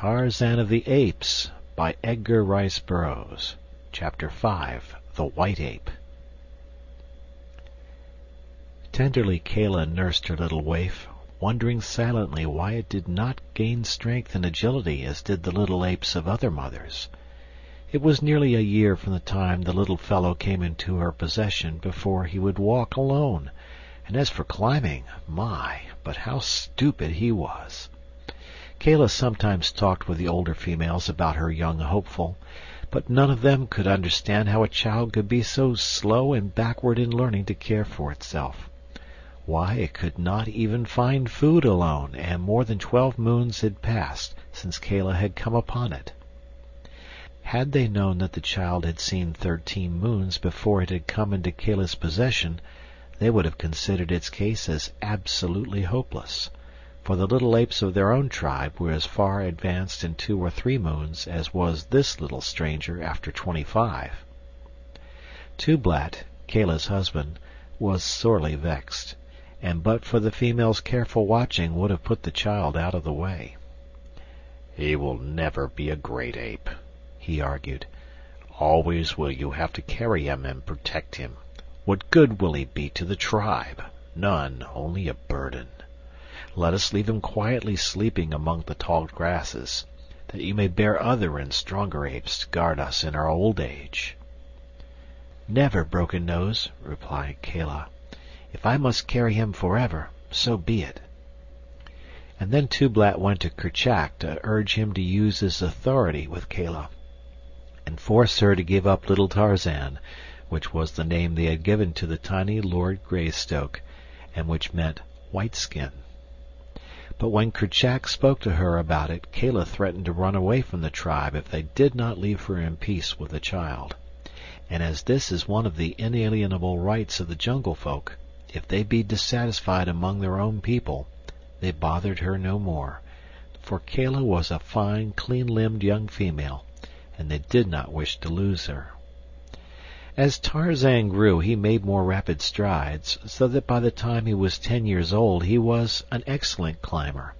Tarzan of the Apes by Edgar Rice Burroughs. Chapter 5. The White Ape. Tenderly Kala nursed her little waif, wondering silently why it did not gain strength and agility as did the little apes of other mothers. It was nearly a year from the time the little fellow came into her possession before he would walk alone, and as for climbing, my, but how stupid he was! Kala sometimes talked with the older females about her young hopeful, but none of them could understand how a child could be so slow and backward in learning to care for itself. Why, it could not even find food alone, and more than 12 moons had passed since Kala had come upon it. Had they known that the child had seen 13 moons before it had come into Kala's possession, they would have considered its case as absolutely hopeless, for the little apes of their own tribe were as far advanced in 2 or 3 moons as was this little stranger after 25. Tublat, Kala's husband, was sorely vexed, and but for the female's careful watching would have put the child out of the way. "He will never be a great ape," he argued. "Always will you have to carry him and protect him. What good will he be to the tribe? None, only a burden. Let us leave him quietly sleeping among the tall grasses, that you may bear other and stronger apes to guard us in our old age." "Never, Broken Nose," replied Kala. "If I must carry him forever, so be it." And then Tublat went to Kerchak to urge him to use his authority with Kala, and force her to give up little Tarzan, which was the name they had given to the tiny Lord Greystoke, and which meant white skin. But when Kerchak spoke to her about it, Kala threatened to run away from the tribe if they did not leave her in peace with the child. And as this is one of the inalienable rights of the jungle folk, if they be dissatisfied among their own people, they bothered her no more, for Kala was a fine, clean-limbed young female, and they did not wish to lose her. As Tarzan grew, he made more rapid strides, so that by the time he was 10 years old he was an excellent climber,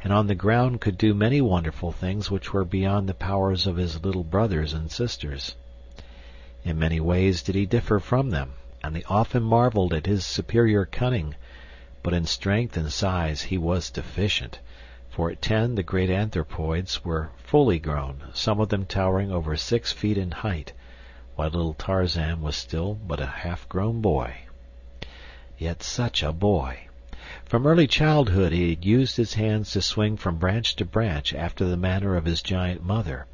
and on the ground could do many wonderful things which were beyond the powers of his little brothers and sisters. In many ways did he differ from them, and they often marveled at his superior cunning, but in strength and size he was deficient, for at 10 the great anthropoids were fully grown, some of them towering over 6 feet in height, while little Tarzan was still but a half-grown boy. Yet such a boy! From early childhood he had used his hands to swing from branch to branch after the manner of his giant mother,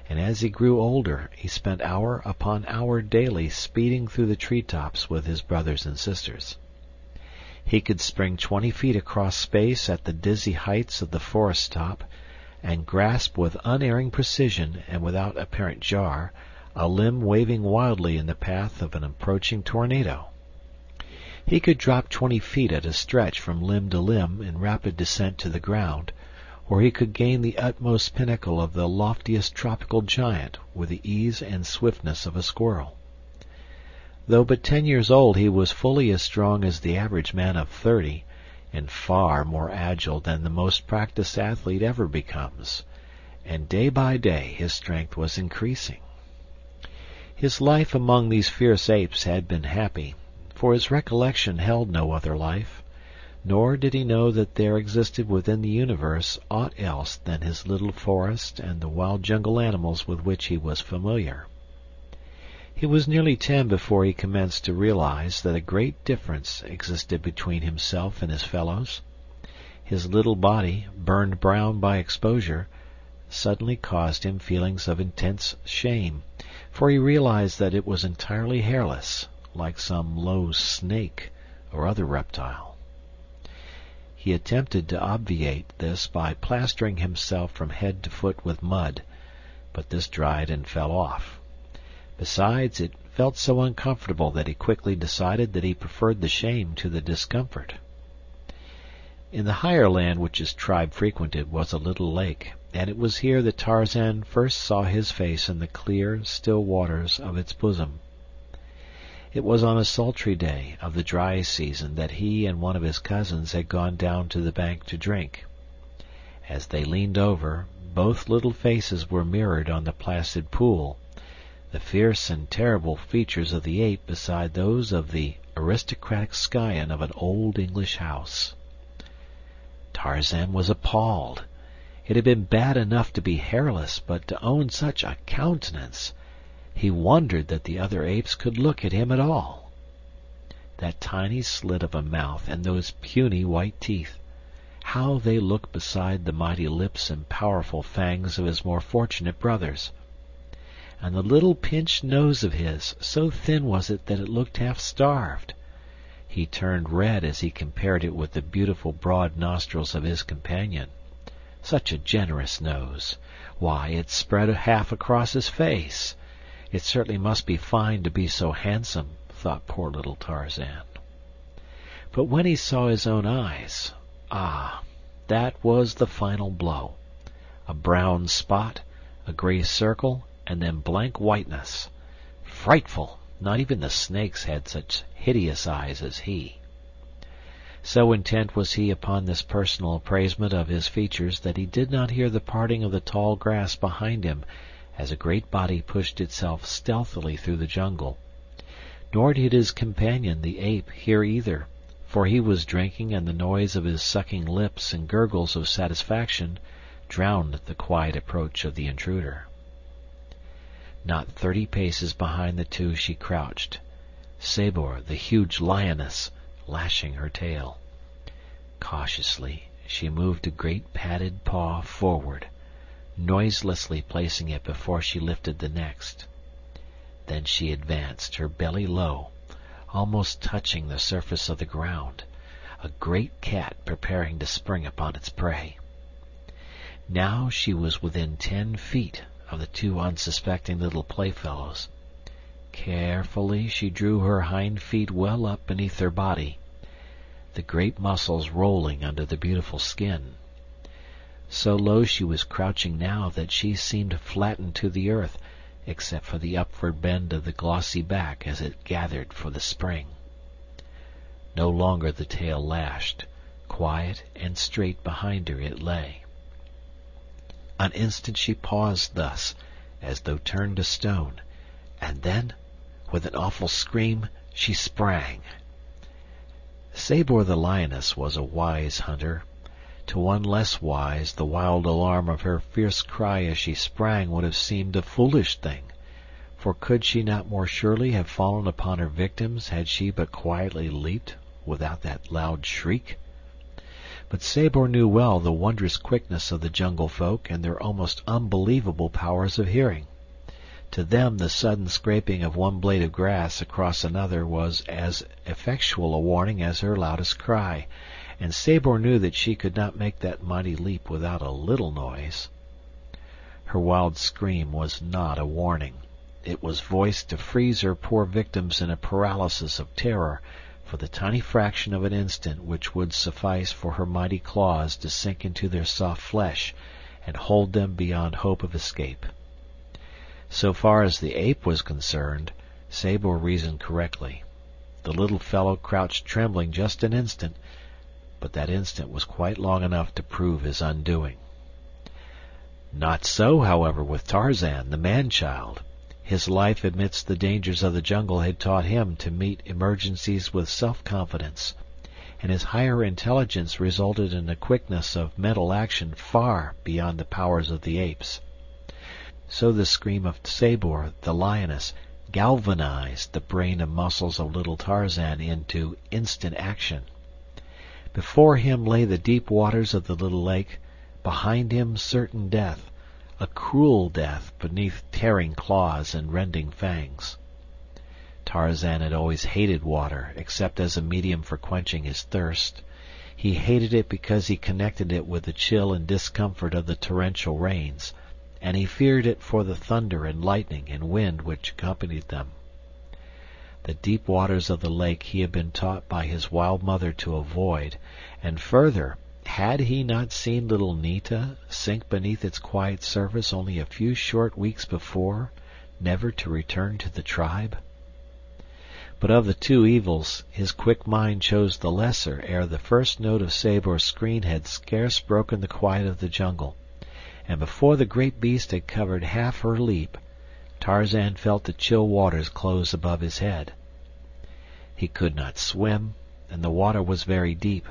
and as he grew older he spent hour upon hour daily speeding through the tree-tops with his brothers and sisters. He could spring 20 feet across space at the dizzy heights of the forest top, and grasp with unerring precision and without apparent jar a limb waving wildly in the path of an approaching tornado. He could drop 20 feet at a stretch from limb to limb in rapid descent to the ground, or he could gain the utmost pinnacle of the loftiest tropical giant with the ease and swiftness of a squirrel. Though but 10 years old, he was fully as strong as the average man of 30, and far more agile than the most practiced athlete ever becomes, and day by day his strength was increasing. His life among these fierce apes had been happy, for his recollection held no other life, nor did he know that there existed within the universe aught else than his little forest and the wild jungle animals with which he was familiar. He was nearly 10 before he commenced to realize that a great difference existed between himself and his fellows. His little body, burned brown by exposure, suddenly caused him feelings of intense shame, for he realized that it was entirely hairless, like some low snake or other reptile. He attempted to obviate this by plastering himself from head to foot with mud, but this dried and fell off. Besides, it felt so uncomfortable that he quickly decided that he preferred the shame to the discomfort. In the higher land which his tribe frequented was a little lake, and it was here that Tarzan first saw his face in the clear, still waters of its bosom. It was on a sultry day of the dry season that he and one of his cousins had gone down to the bank to drink, As they leaned over, both little faces were mirrored on the placid pool, the fierce and terrible features of the ape beside those of the aristocratic scion of an old English house. Tarzan was appalled. It had been bad enough to be hairless, but to own such a countenance! He wondered that the other apes could look at him at all. That tiny slit of a mouth and those puny white teeth! How they looked beside the mighty lips and powerful fangs of his more fortunate brothers! And the little pinched nose of his, so thin was it that it looked half starved. He turned red as he compared it with the beautiful broad nostrils of his companion. Such a generous nose! Why, it spread half across his face. It certainly must be fine to be so handsome, thought poor little Tarzan. But when he saw his own eyes, that was the final blow. A brown spot, a gray circle, and then blank whiteness. Frightful! Not even the snakes had such hideous eyes as he. So intent was he upon this personal appraisement of his features that he did not hear the parting of the tall grass behind him as a great body pushed itself stealthily through the jungle. Nor did his companion, the ape, hear either, for he was drinking, and the noise of his sucking lips and gurgles of satisfaction drowned the quiet approach of the intruder. Not 30 paces behind the two she crouched, Sabor, the huge lioness, lashing her tail. Cautiously she moved a great padded paw forward, noiselessly placing it before she lifted the next. Then she advanced, her belly low, almost touching the surface of the ground, a great cat preparing to spring upon its prey. Now she was within 10 feet of the two unsuspecting little playfellows. Carefully she drew her hind feet well up beneath her body, the great muscles rolling under the beautiful skin. So low she was crouching now that she seemed flattened to the earth, except for the upward bend of the glossy back as it gathered for the spring. No longer the tail lashed. Quiet and straight behind her it lay. An instant she paused thus, as though turned to stone, and then, with an awful scream, she sprang. Sabor the lioness was a wise hunter. To one less wise, the wild alarm of her fierce cry as she sprang would have seemed a foolish thing, for could she not more surely have fallen upon her victims had she but quietly leaped without that loud shriek? But Sabor knew well the wondrous quickness of the jungle folk and their almost unbelievable powers of hearing. To them the sudden scraping of one blade of grass across another was as effectual a warning as her loudest cry, and Sabor knew that she could not make that mighty leap without a little noise. Her wild scream was not a warning. It was voiced to freeze her poor victims in a paralysis of terror for the tiny fraction of an instant which would suffice for her mighty claws to sink into their soft flesh and hold them beyond hope of escape. So far as the ape was concerned, Sabor reasoned correctly. The little fellow crouched trembling just an instant, but that instant was quite long enough to prove his undoing. Not so, however, with Tarzan, the man-child. His life amidst the dangers of the jungle had taught him to meet emergencies with self-confidence, and his higher intelligence resulted in a quickness of mental action far beyond the powers of the apes. So the scream of Sabor, the lioness, galvanized the brain and muscles of little Tarzan into instant action. Before him lay the deep waters of the little lake, behind him certain death, a cruel death beneath tearing claws and rending fangs. Tarzan had always hated water except as a medium for quenching his thirst. He hated it because he connected it with the chill and discomfort of the torrential rains, and he feared it for the thunder and lightning and wind which accompanied them. The deep waters of the lake he had been taught by his wild mother to avoid, and further, had he not seen little Neeta sink beneath its quiet surface only a few short weeks before, never to return to the tribe? But of the two evils his quick mind chose the lesser ere the first note of Sabor's scream had scarce broken the quiet of the jungle, and before the great beast had covered half her leap, Tarzan felt the chill waters close above his head. He could not swim, and the water was very deep,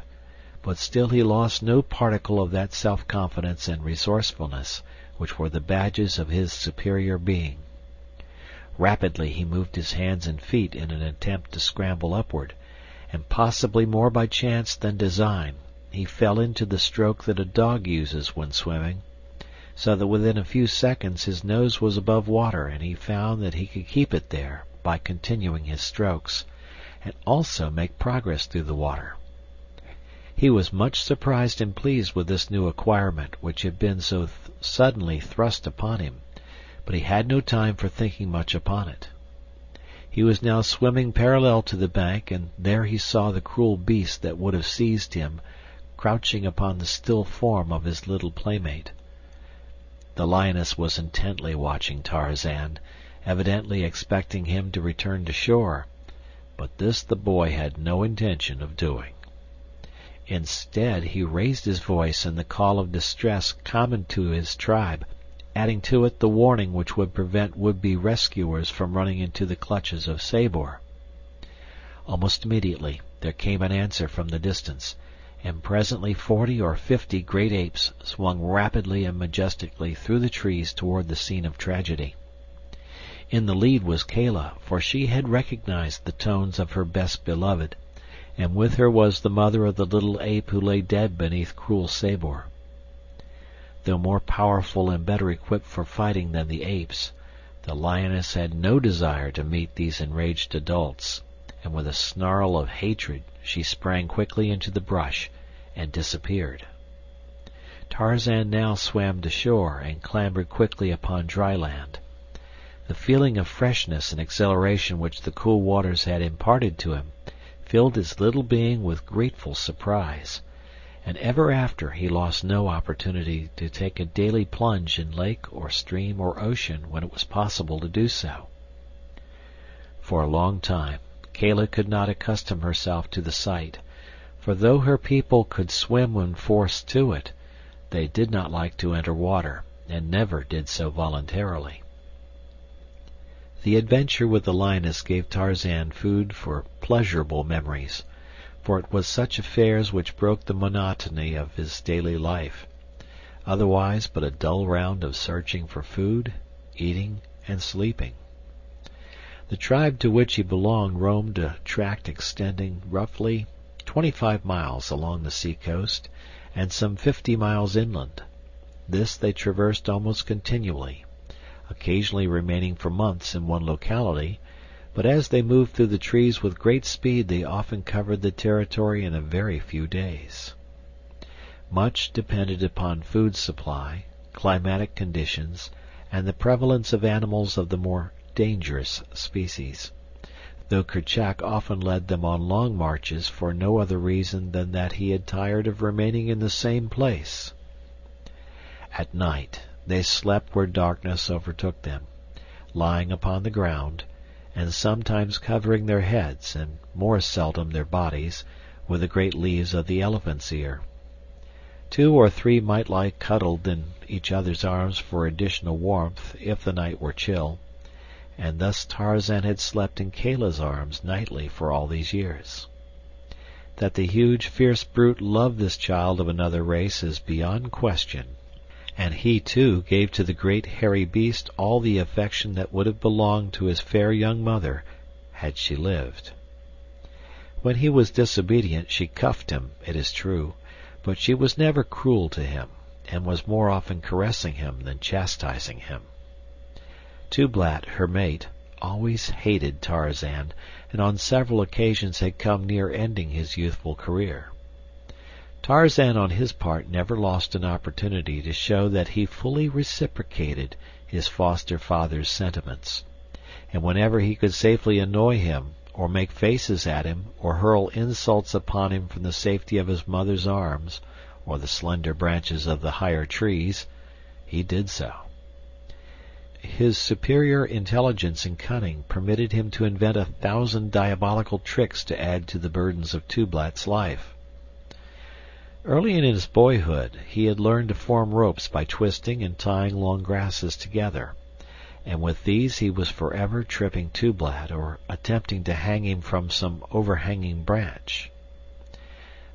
but still he lost no particle of that self-confidence and resourcefulness which were the badges of his superior being. Rapidly he moved his hands and feet in an attempt to scramble upward, and possibly more by chance than design, he fell into the stroke that a dog uses when swimming, so that within a few seconds his nose was above water and he found that he could keep it there by continuing his strokes, and also make progress through the water. He was much surprised and pleased with this new acquirement which had been so suddenly thrust upon him, but he had no time for thinking much upon it. He was now swimming parallel to the bank, and there he saw the cruel beast that would have seized him, crouching upon the still form of his little playmate. The lioness was intently watching Tarzan, evidently expecting him to return to shore, but this the boy had no intention of doing. Instead, he raised his voice in the call of distress common to his tribe, adding to it the warning which would prevent would-be rescuers from running into the clutches of Sabor. Almost immediately there came an answer from the distance, and presently 40 or 50 great apes swung rapidly and majestically through the trees toward the scene of tragedy. In the lead was Kala, for she had recognized the tones of her best beloved, and with her was the mother of the little ape who lay dead beneath cruel Sabor. Though more powerful and better equipped for fighting than the apes, the lioness had no desire to meet these enraged adults, and with a snarl of hatred she sprang quickly into the brush and disappeared. Tarzan now swam to shore and clambered quickly upon dry land. The feeling of freshness and exhilaration which the cool waters had imparted to him filled his little being with grateful surprise, and ever after he lost no opportunity to take a daily plunge in lake or stream or ocean when it was possible to do so. For a long time Kala could not accustom herself to the sight, for though her people could swim when forced to it, they did not like to enter water, and never did so voluntarily. The adventure with the lioness gave Tarzan food for pleasurable memories, for it was such affairs which broke the monotony of his daily life, otherwise but a dull round of searching for food, eating, and sleeping. The tribe to which he belonged roamed a tract extending roughly 25 miles along the sea-coast and some 50 miles inland. This they traversed almost continually, occasionally remaining for months in one locality, but as they moved through the trees with great speed they often covered the territory in a very few days. Much depended upon food supply, climatic conditions, and the prevalence of animals of the more dangerous species, though Kerchak often led them on long marches for no other reason than that he had tired of remaining in the same place. At night they slept where darkness overtook them, lying upon the ground, and sometimes covering their heads, and more seldom their bodies, with the great leaves of the elephant's ear. 2 or 3 might lie cuddled in each other's arms for additional warmth if the night were chill, and thus Tarzan had slept in Kala's arms nightly for all these years. That the huge, fierce brute loved this child of another race is beyond question, and he, too, gave to the great hairy beast all the affection that would have belonged to his fair young mother had she lived. When he was disobedient she cuffed him, it is true, but she was never cruel to him, and was more often caressing him than chastising him. Tublat, her mate, always hated Tarzan, and on several occasions had come near ending his youthful career. Tarzan on his part never lost an opportunity to show that he fully reciprocated his foster father's sentiments, and whenever he could safely annoy him, or make faces at him, or hurl insults upon him from the safety of his mother's arms, or the slender branches of the higher trees, he did so. His superior intelligence and cunning permitted him to invent 1,000 diabolical tricks to add to the burdens of Tublat's life. Early in his boyhood he had learned to form ropes by twisting and tying long grasses together, and with these he was forever tripping Tublat or attempting to hang him from some overhanging branch.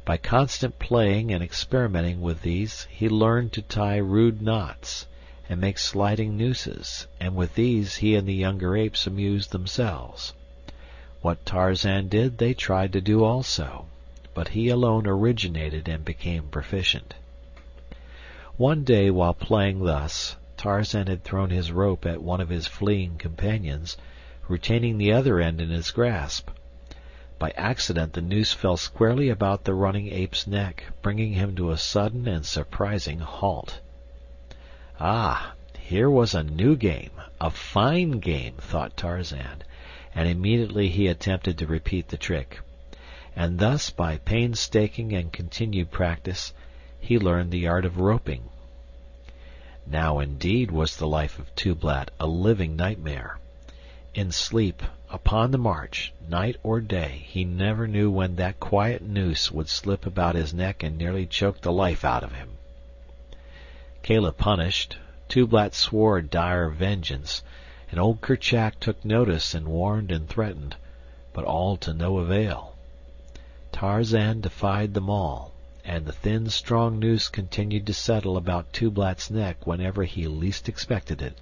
By constant playing and experimenting with these he learned to tie rude knots and make sliding nooses, and with these he and the younger apes amused themselves. What Tarzan did they tried to do also, but he alone originated and became proficient. One day while playing thus, Tarzan had thrown his rope at one of his fleeing companions, retaining the other end in his grasp. By accident the noose fell squarely about the running ape's neck, bringing him to a sudden and surprising halt. Ah, here was a new game, a fine game, thought Tarzan, and immediately he attempted to repeat the trick. And thus, by painstaking and continued practice, he learned the art of roping. Now indeed was the life of Tublat a living nightmare. In sleep, upon the march, night or day, he never knew when that quiet noose would slip about his neck and nearly choke the life out of him. Kala punished, Tublat swore dire vengeance, and old Kerchak took notice and warned and threatened, but all to no avail. Tarzan defied them all, and the thin, strong noose continued to settle about Tublat's neck whenever he least expected it.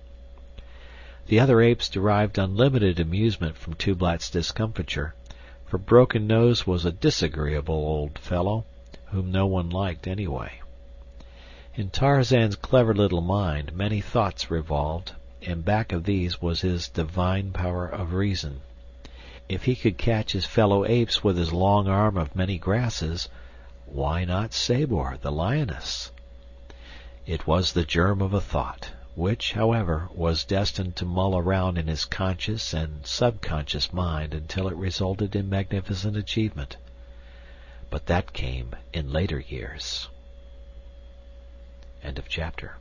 The other apes derived unlimited amusement from Tublat's discomfiture, for Broken Nose was a disagreeable old fellow, whom no one liked anyway. In Tarzan's clever little mind many thoughts revolved, and back of these was his divine power of reason. If he could catch his fellow apes with his long arm of many grasses, why not Sabor, the lioness? It was the germ of a thought, which, however, was destined to mull around in his conscious and subconscious mind until it resulted in magnificent achievement. But that came in later years. End of chapter.